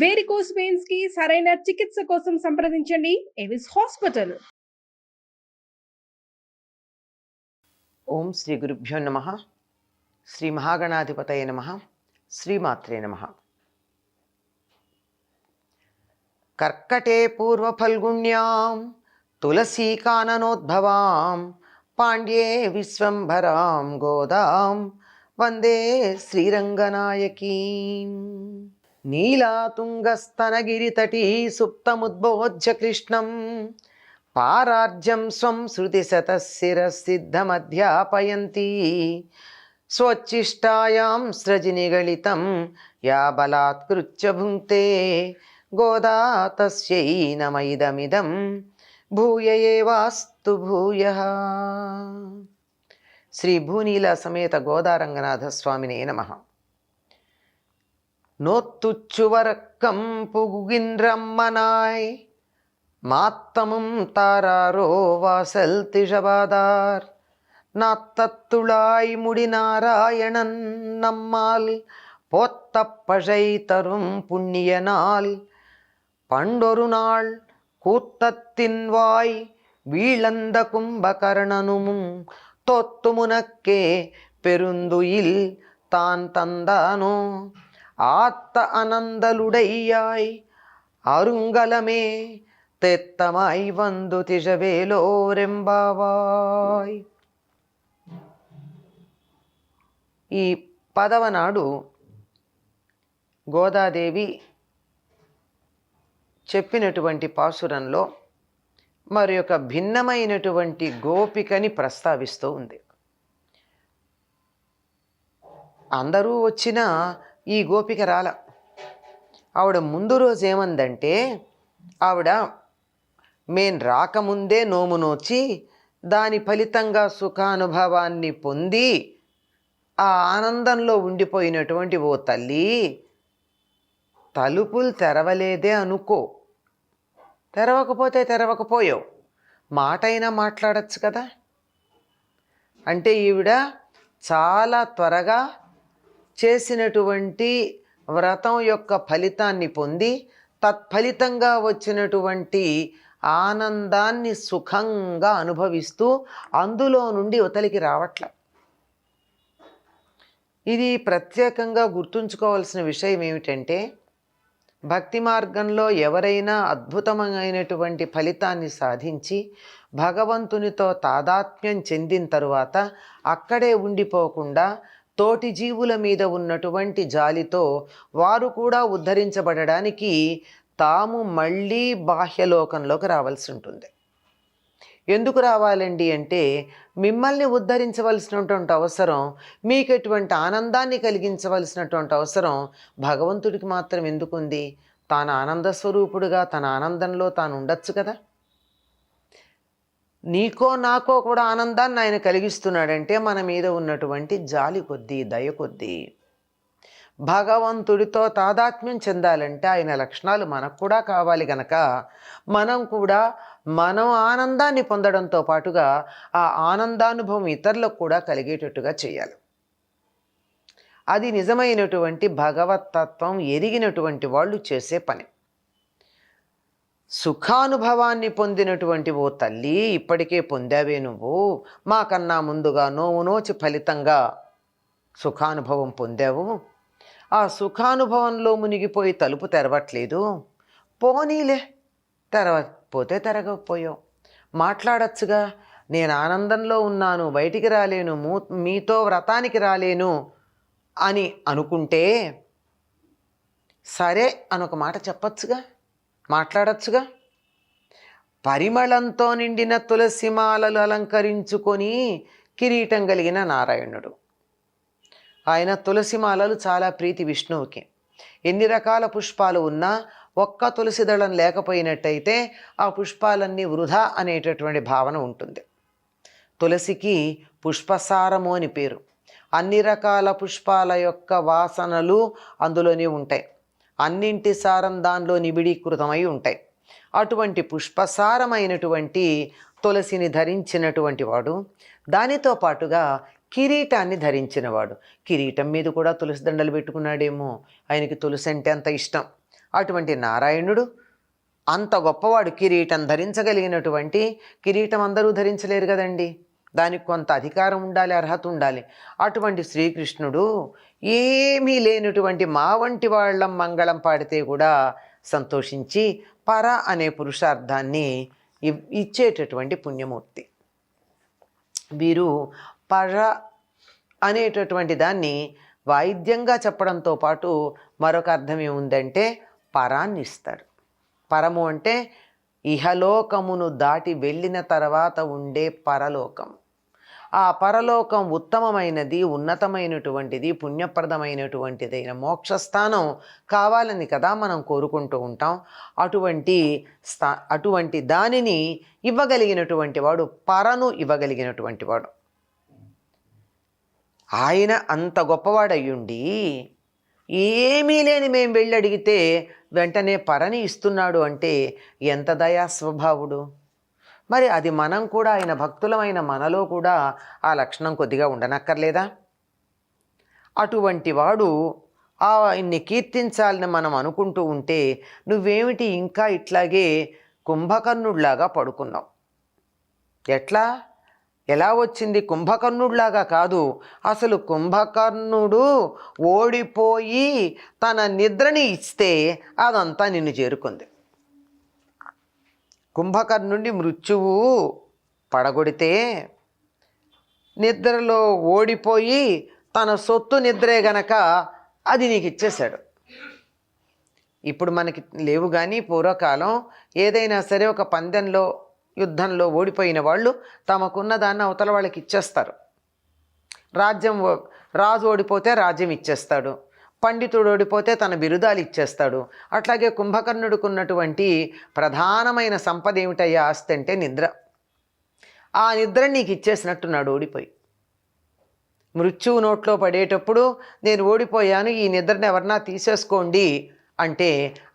Varicose veins కి సరైన చికిత్స కోసం సంప్రదించండి ఎవిస్ హాస్పిటల్. ఓం శ్రీ గురుభ్యో నమ. శ్రీ మహాగణాధిపతయ నమ. శ్రీమాత్రే నమ. కర్కటే పూర్వఫల్గుణ్యాం తులసీకాననోద్భవాం పాండ్యే విశ్వంభరాం గోదాం వందే శ్రీరంగనాయకీం. నీలాతుంగస్తనగిరితటీ సుప్తముద్బోధ్య కృష్ణం పారార్జం స్వం శృతిశతశిరసిద్ధమధ్యాపయంతి స్వచ్ఛిష్టాయాం సృజినిగళితం యా బలాత్కృత్య భుంక్తే గోదా తస్యై నమ ఇదమిదం భూయ ఏవాస్తు భూయః. శ్రీ భూనీల సమేత గోదారంగనాథ స్వామినే నమః. நோத்துச்சுவரக்கம் புகுகின்றம்மனாய் மாத்தமும் தாராரோ வாசல் திழவாதார் நாத்தத்துளாய் முடிநாராயணன் நம்மால் போத்தப்பழை தரும் புண்ணிய நாள் பண்டொரு நாள் கூத்தத்தின் வாய் வீழந்த கும்பகர்ணனும் தோத்துமுனக்கே பெருந்துயில் தான் தந்தானோ ஆத்த அனந்தலுடையாய் அருங்கலமே తెత్తమాయి వందు తిజవేలోరెంబావాయ్. ఈ 10వ నాడు గోదాదేవి చెప్పినటువంటి పాసురంలో మరి ఒక భిన్నమైనటువంటి గోపికని ప్రస్తావిస్తూ ఉంది. అందరూ వచ్చినా ఈ గోపిక రాల. ఆవిడ ముందు రోజు ఏమందంటే, ఆవిడ మేం రాకముందే నోము నోచి దాని ఫలితంగా సుఖానుభవాన్ని పొంది ఆ ఆనందంలో ఉండిపోయినటువంటి ఓ తల్లి, తలుపులు తెరవలేదే అనుకో, తెరవకపోతే తెరవకపోయావు, మాట అయినా మాట్లాడచ్చు కదా. అంటే ఈవిడ చాలా త్వరగా చేసినటువంటి వ్రతం యొక్క ఫలితాన్ని పొంది తత్ఫలితంగా వచ్చినటువంటి ఆనందాన్ని సుఖంగా అనుభవిస్తూ అందులో నుండి యువతలికి రావట్ల. ఇది ప్రత్యేకంగా గుర్తుంచుకోవాల్సిన విషయం ఏమిటంటే, భక్తి మార్గంలో ఎవరైనా అద్భుతమైనటువంటి ఫలితాన్ని సాధించి భగవంతునితో తాదాత్మ్యం చెందిన తరువాత అక్కడే ఉండిపోకుండా తోటి జీవుల మీద ఉన్నటువంటి జాలితో వారు కూడా ఉద్ధరించబడడానికి తాము మళ్ళీ బాహ్యలోకంలోకి రావాల్సి ఉంటుంది. ఎందుకు రావాలండి అంటే, మిమ్మల్ని ఉద్ధరించవలసినటువంటి అవసరం, మీకు ఎటువంటి ఆనందాన్ని కలిగించవలసినటువంటి అవసరం భగవంతుడికి మాత్రం ఎందుకుంది? తాను ఆనంద స్వరూపుడుగా తన ఆనందంలో తాను ఉండొచ్చు కదా. నీకో నాకో కూడా ఆనందాన్ని ఆయన కలిగిస్తున్నాడంటే మన మీద ఉన్నటువంటి జాలి కొద్దీ, దయ కొద్దీ. భగవంతుడితో తాదాత్మ్యం చెందాలంటే ఆయన లక్షణాలు మనకు కూడా కావాలి గనక మనం కూడా మనం ఆనందాన్ని పొందడంతో పాటుగా ఆ ఆనందానుభవం ఇతరులకు కూడా కలిగేటట్టుగా చేయాలి. అది నిజమైనటువంటి భగవత్తత్వం ఎరిగినటువంటి వాళ్ళు చేసే పని. సుఖానుభవాన్ని పొందినటువంటి ఓ తల్లి, ఇప్పటికే పొందావే నువ్వు, మాకన్నా ముందుగా నోవు నోచి ఫలితంగా సుఖానుభవం పొందావు, ఆ సుఖానుభవంలో మునిగిపోయి తలుపు తెరవట్లేదు, పోనీలే, తెరవకపోతే తెరగకపోయావు, మాట్లాడచ్చుగా, నేను ఆనందంలో ఉన్నాను, బయటికి రాలేను, మీతో వ్రతానికి రాలేను అని అనుకుంటే సరే అనొక మాట చెప్పచ్చుగా, మాట్లాడచ్చుగా. పరిమళంతో నిండిన తులసిమాలలు అలంకరించుకొని కిరీటం కలిగిన నారాయణుడు. ఆయన తులసిమాలలు చాలా ప్రీతి విష్ణువుకి. ఎన్ని రకాల పుష్పాలు ఉన్నా ఒక్క తులసి దళం లేకపోయినట్టయితే ఆ పుష్పాలన్నీ వృధా అనేటటువంటి భావన ఉంటుంది. తులసికి పుష్పసారము అని పేరు. అన్ని రకాల పుష్పాల యొక్క వాసనలు అందులోనే ఉంటాయి. అన్నింటి సారం దానిలో నిబిడీకృతమై ఉంటాయి. అటువంటి పుష్పసారమైనటువంటి తులసిని ధరించినటువంటి వాడు, దానితో పాటుగా కిరీటాన్ని ధరించినవాడు. కిరీటం మీద కూడా తులసి దండలు పెట్టుకున్నాడేమో, ఆయనకి తులసి అంటే అంత ఇష్టం. అటువంటి నారాయణుడు అంత గొప్పవాడు, కిరీటం ధరించగలిగినటువంటి, కిరీటం అందరూ ధరించలేరు కదండి, దానికి కొంత అధికారం ఉండాలి, అర్హత ఉండాలి. అటువంటి శ్రీకృష్ణుడు ఏమీ లేనటువంటి మా వంటి వాళ్ళం మంగళం పాడితే కూడా సంతోషించి పర అనే పురుషార్థాన్ని ఇచ్చేటటువంటి పుణ్యమూర్తి. వీరు పర అనేటటువంటి దాన్ని వాయిద్యంగా చెప్పడంతో పాటు మరొక అర్థం ఏముందంటే పరాన్ని ఇస్తాడు. పరము అంటే ఇహలోకమును దాటి వెళ్ళిన తర్వాత ఉండే పరలోకం. ఆ పరలోకం ఉత్తమమైనది, ఉన్నతమైనటువంటిది, పుణ్యప్రదమైనటువంటిదైన మోక్షస్థానం కావాలని కదా మనం కోరుకుంటూ ఉంటాం. అటువంటి దానిని ఇవ్వగలిగినటువంటి వాడు, పరను ఇవ్వగలిగినటువంటి వాడు. ఆయన అంత గొప్పవాడయ్యుండి ఏమీ లేని మేము వెళ్ళి అడిగితే వెంటనే పరని ఇస్తున్నాడు అంటే ఎంత దయా స్వభావుడు. మరి అది మనం కూడా, ఆయన భక్తులమైన మనలో కూడా ఆ లక్షణం కొద్దిగా ఉండనక్కర్లేదా? అటువంటి వాడు ఆయన్ని కీర్తించాలని మనం అనుకుంటూ ఉంటే నువ్వేమిటి ఇంకా ఇట్లాగే కుంభకర్ణుడిలాగా పడుకున్నావు? ఎలా వచ్చింది? కుంభకర్ణుడిలాగా కాదు, అసలు కుంభకర్ణుడు ఓడిపోయి తన నిద్రని ఇస్తే అదంతా నిన్ను చేరుకుంది. కుంభకర్ణుడి మృత్యువు పడగొడితే నిద్రలో ఓడిపోయి తన సొత్తు నిద్రే గనక అది నీకు ఇచ్చేశాడు. ఇప్పుడు మనకి లేవు కానీ పూర్వకాలం ఏదైనా సరే ఒక పందెంలో, యుద్ధంలో ఓడిపోయిన వాళ్ళు తమకున్న దాన్ని అవతల వాళ్ళకి ఇచ్చేస్తారు. రాజు ఓడిపోతే రాజ్యం ఇచ్చేస్తాడు, పండితుడు ఓడిపోతే తన బిరుదాలు ఇచ్చేస్తాడు. అట్లాగే కుంభకర్ణుడికి ఉన్నటువంటి ప్రధానమైన సంపద ఏమిటయ్యా ఆస్తి అంటే నిద్ర. ఆ నిద్ర నీకు ఇచ్చేసినట్టున్నాడు ఓడిపోయి. మృత్యువు నోట్లో పడేటప్పుడు నేను ఓడిపోయాను, ఈ నిద్రని ఎవరన్నా తీసేసుకోండి అంటే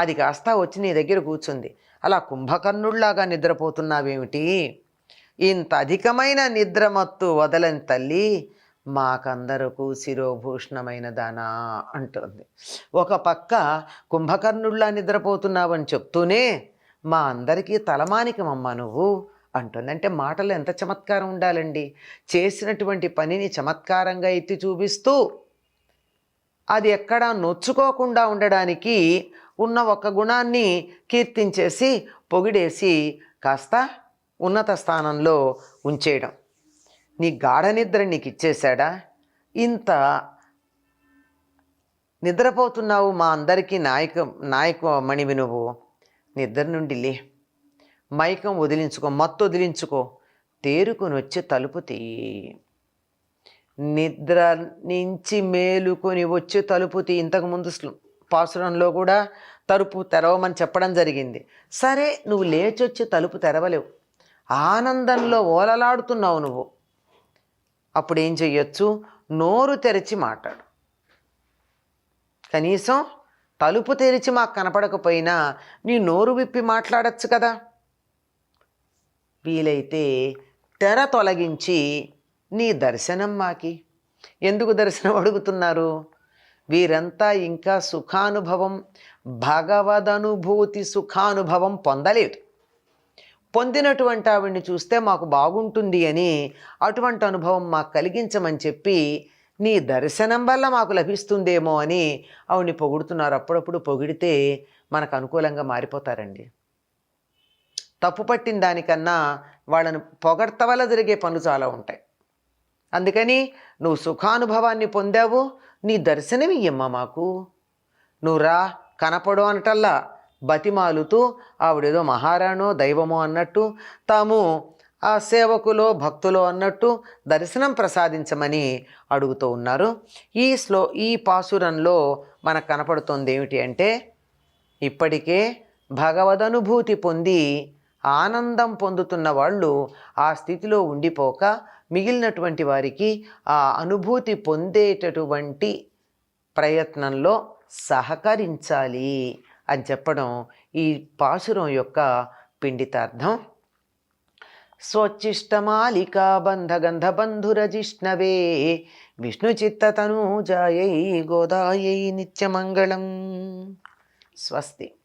అది కాస్త వచ్చి నీ దగ్గర కూర్చుంది. అలా కుంభకర్ణుడిలాగా నిద్రపోతున్నావేమిటి? ఇంత అధికమైన నిద్రమత్తు వదలని తల్లి మాకందరకు శిరోభూషణమైన దానా అంటుంది. ఒక పక్క కుంభకర్ణుడిలా నిద్రపోతున్నావని చెప్తూనే మా అందరికీ తలమానికమమ్మా నువ్వు అంటుంది. అంటే మాటలు ఎంత చమత్కారం ఉండాలండి. చేసినటువంటి పనిని చమత్కారంగా ఎత్తి చూపిస్తూ అది ఎక్కడా నొచ్చుకోకుండా ఉండడానికి ఉన్న ఒక గుణాన్ని కీర్తించేసి పొగిడేసి కాస్త ఉన్నత స్థానంలో ఉంచేయడం. నీ గాఢ నిద్ర నీకు ఇచ్చేశాడా? ఇంత నిద్రపోతున్నావు, మా అందరికీ నాయకమణివి నువ్వు. నిద్ర నుండి లే, మైకం వదిలించుకో, మత్తు వదిలించుకో, తేరుకొని వచ్చి తలుపు తీయి. నిద్ర నుంచి మేలుకొని వచ్చి తలుపు తీ. ఇంతకుముందు పాసురంలో కూడా తలుపు తెరవమని చెప్పడం జరిగింది. సరే, నువ్వు లేచొచ్చి తలుపు తెరవలేవు, ఆనందంలో ఓలలాడుతున్నావు నువ్వు. అప్పుడు ఏం చెయ్యొచ్చు? నోరు తెరిచి మాట్లాడు. కనీసం తలుపు తెరిచి మాకు కనపడకపోయినా నీ నోరు విప్పి మాట్లాడచ్చు కదా. వీలైతే తెర తొలగించి నీ దర్శనం మాకి. ఎందుకు దర్శనం అడుగుతున్నారు? వీరంతా ఇంకా సుఖానుభవం, భగవదనుభూతి సుఖానుభవం పొందలేదు. పొందినటువంటి ఆవిడ్ని చూస్తే మాకు బాగుంటుంది అని అటువంటి అనుభవం మాకు కలిగించమని చెప్పి నీ దర్శనం వల్ల మాకు లభిస్తుందేమో అని ఆవిడ్ని పొగుడుతున్నారు. అప్పుడప్పుడు పొగిడితే మనకు అనుకూలంగా మారిపోతారండి. తప్పు పట్టిన దానికన్నా వాళ్ళను పొగడ్త వల్ల జరిగే పనులు చాలా ఉంటాయి. అందుకని నువ్వు సుఖానుభవాన్ని పొందావు, నీ దర్శనం ఇయ్యమ్మా మాకు. నువ్వు రా, కనపడు అనటల్లా బతిమాలుతూ ఆవిడేదో మహారాణో దైవమో అన్నట్టు, తాము ఆ సేవకులో భక్తులో అన్నట్టు దర్శనం ప్రసాదించమని అడుగుతూ ఉన్నారు. ఈ పాసురంలో మనకు కనపడుతోంది ఏమిటి అంటే, ఇప్పటికే భగవదనుభూతి పొంది ఆనందం పొందుతున్న వాళ్ళు ఆ స్థితిలో ఉండిపోక మిగిలినటువంటి వారికి ఆ అనుభూతి పొందేటటువంటి ప్రయత్నంలో సహకరించాలి అని చెప్పడం ఈ పాసురం యొక్క పిండితార్థం. స్వచ్చిష్టమాలికా బంధగంధ బంధురజిష్ణవే విష్ణు చిత్తతనూజాయై గోదాయై నిత్యమంగళం. స్వస్తి.